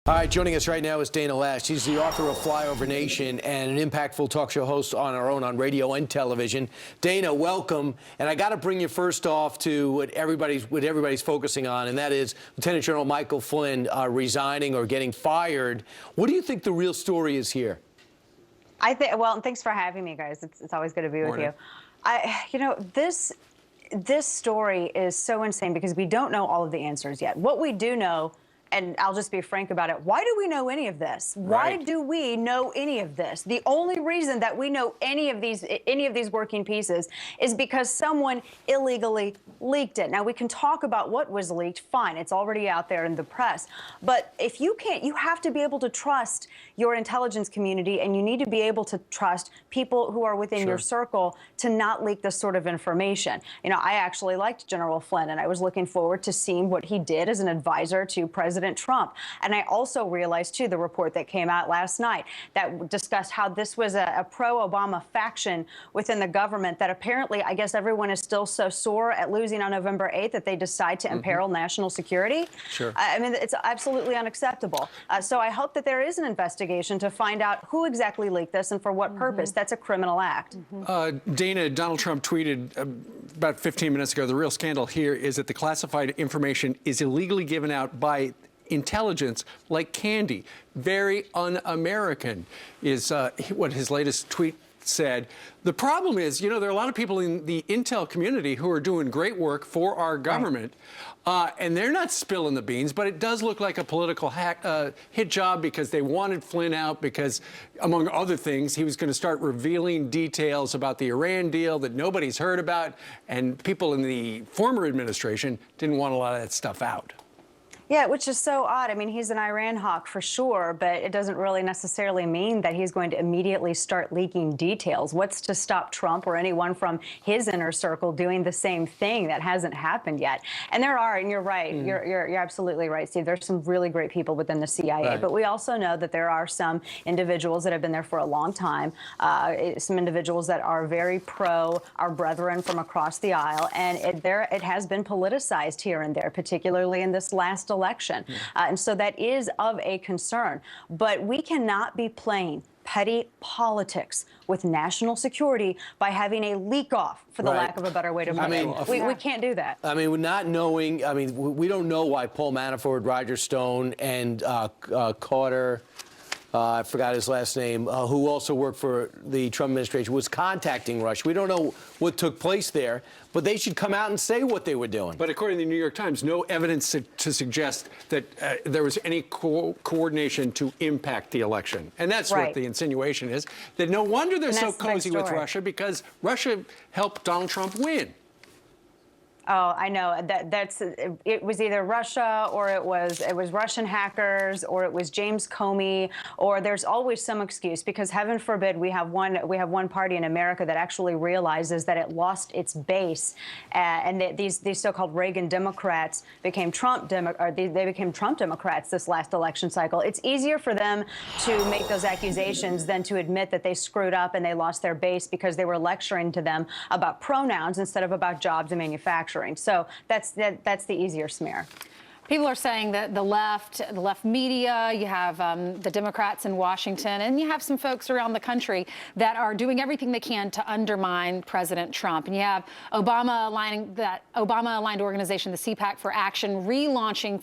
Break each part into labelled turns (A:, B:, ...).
A: All right, joining us right now is Dana Loesch. She's the author of Flyover Nation and an impactful talk show host on her own on radio and television. Dana, welcome. And I got to bring you first off to what everybody's focusing on, and that is Lieutenant General Michael Flynn resigning or getting fired. What do you think the real story is here?
B: Well, and thanks for having me, guys. It's always good to be with you. This story is so insane because we don't know all of the answers yet. What we do know, and I'll just be frank about it, why do we know any of this? Why do we know any of this? The only reason that we know any of these working pieces is because someone illegally leaked it. Now, we can talk about what was leaked, fine, it's already out there in the press. But if you can't, you have to be able to trust your intelligence community, and you need to be able to trust people who are within your circle to not leak this sort of information. You know, I actually liked General Flynn, and I was looking forward to seeing what he did as an advisor to President Trump. And I also realized, too, the report that came out last night that discussed how this was a pro-Obama faction within the government that apparently, I guess everyone is still so sore at losing on November 8th that they decide to imperil national security. I mean, it's absolutely unacceptable. So I hope that there is an investigation to find out who exactly leaked this and for what purpose. That's a criminal act.
C: Dana, Donald Trump tweeted about 15 minutes ago, the real scandal here is that the classified information is illegally given out by intelligence like candy. Very un-American is what his latest tweet said. The problem is, you know, there are a lot of people in the intel community who are doing great work for our government, and they're not spilling the beans, but it does look like a political hit job because they wanted Flynn out because, among other things, he was going to start revealing details about the Iran deal that nobody's heard about, and people in the former administration didn't want a lot of that stuff out.
B: Yeah, which is so odd. I mean, he's an Iran hawk for sure, but it doesn't really necessarily mean that he's going to immediately start leaking details. What's to stop Trump or anyone from his inner circle doing the same thing? That hasn't happened yet. And there are, and you're right, you're absolutely right, Steve. There's some really great people within the CIA, but we also know that there are some individuals that have been there for a long time, some individuals that are very pro our brethren from across the aisle, and it has been politicized here and there, particularly in this last election. And so that is of a concern. But we cannot be playing petty politics with national security by having a leak-off, for the lack of a better way to put it. We can't do that.
A: I mean, we're not knowing, I mean, we don't know why Paul Manafort, Roger Stone, and Carter, I forgot his last name, who also worked for the Trump administration, was contacting Russia. We don't know what took place there, but they should come out and say what they were doing.
C: But according to the New York Times, no evidence to suggest that there was any coordination to impact the election. And that's what the insinuation is, that no wonder they're so cozy with Russia, because Russia helped Donald Trump win.
B: Oh, I know. It was either Russia, or it was Russian hackers, or it was James Comey, or there's always some excuse, because heaven forbid we have one party in America that actually realizes that it lost its base, and these so-called Reagan Democrats became they became Trump Democrats this last election cycle. It's easier for them to make those accusations than to admit that they screwed up and they lost their base because they were lecturing to them about pronouns instead of about jobs and manufacturing. So that's the easier smear.
D: People are saying that the left media, you have the Democrats in Washington, and you have some folks around the country that are doing everything they can to undermine President Trump. And you have Obama-aligned organization, the CPAC for Action, relaunching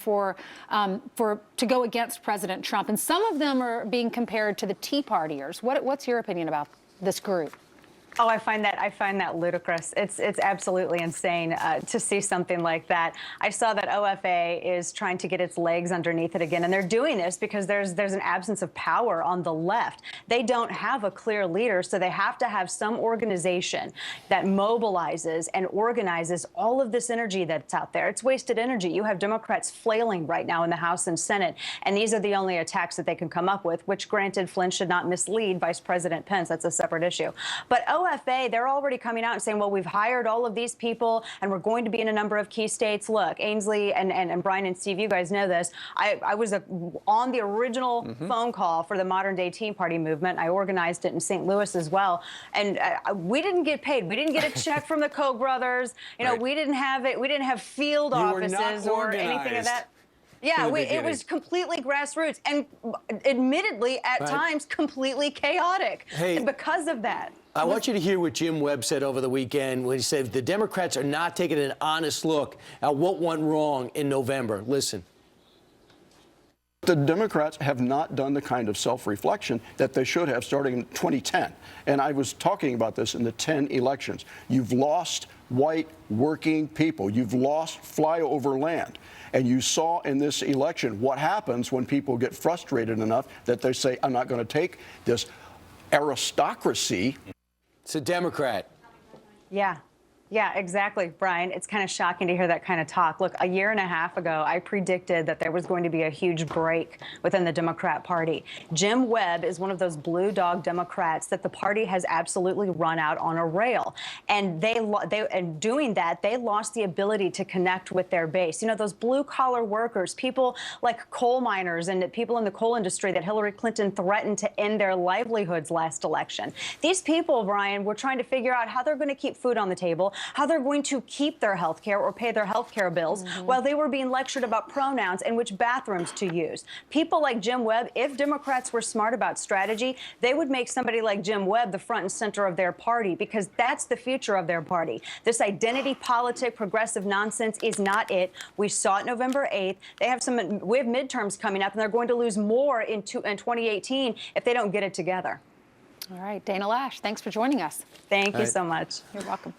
D: to go against President Trump. And some of them are being compared to the Tea Partiers. What's your opinion about this group?
B: Oh, I find that ludicrous. It's absolutely insane to see something like that. I saw that OFA is trying to get its legs underneath it again, and they're doing this because there's an absence of power on the left. They don't have a clear leader, so they have to have some organization that mobilizes and organizes all of this energy that's out there. It's wasted energy. You have Democrats flailing right now in the House and Senate, and these are the only attacks that they can come up with, which, granted, Flynn should not mislead Vice President Pence. That's a separate issue. But OFA, they're already coming out and saying, well, we've hired all of these people and we're going to be in a number of key states. Look, Ainsley and Brian and Steve, you guys know this. I was on the original phone call for the modern day Tea Party movement. I organized it in St. Louis as well. And we didn't get paid. We didn't get a check from the Koch brothers. You know, we didn't have it. We didn't have field offices or anything of that. Yeah,
A: in the
B: it
A: beginning.
B: was completely grassroots and admittedly at
A: Right.
B: times completely chaotic.
A: Hey.
B: And because of that.
A: I want you to hear what Jim Webb said over the weekend when he said the Democrats are not taking an honest look at what went wrong in November. Listen.
E: The Democrats have not done the kind of self-reflection that they should have starting in 2010. And I was talking about this in the 10 elections. You've lost white working people. You've lost flyover land. And you saw in this election what happens when people get frustrated enough that they say, I'm not going to take this aristocracy.
A: It's a Democrat.
B: Yeah. Yeah, exactly, Brian. It's kind of shocking to hear that kind of talk. Look, a year and a half ago, I predicted that there was going to be a huge break within the Democrat Party. Jim Webb is one of those blue dog Democrats that the party has absolutely run out on a rail. And and doing that, they lost the ability to connect with their base. You know, those blue collar workers, people like coal miners and people in the coal industry that Hillary Clinton threatened to end their livelihoods last election. These people, Brian, were trying to figure out how they're going to keep food on the table, how they're going to keep their health care or pay their health care bills while they were being lectured about pronouns and which bathrooms to use. People like Jim Webb, if Democrats were smart about strategy, they would make somebody like Jim Webb the front and center of their party because that's the future of their party. This identity politic, progressive nonsense is not it. We saw it November 8th. We have midterms coming up, and they're going to lose more in 2018 if they don't get it together.
D: All right, Dana Loesch, thanks for joining us.
B: Thank you so much.
D: You're welcome.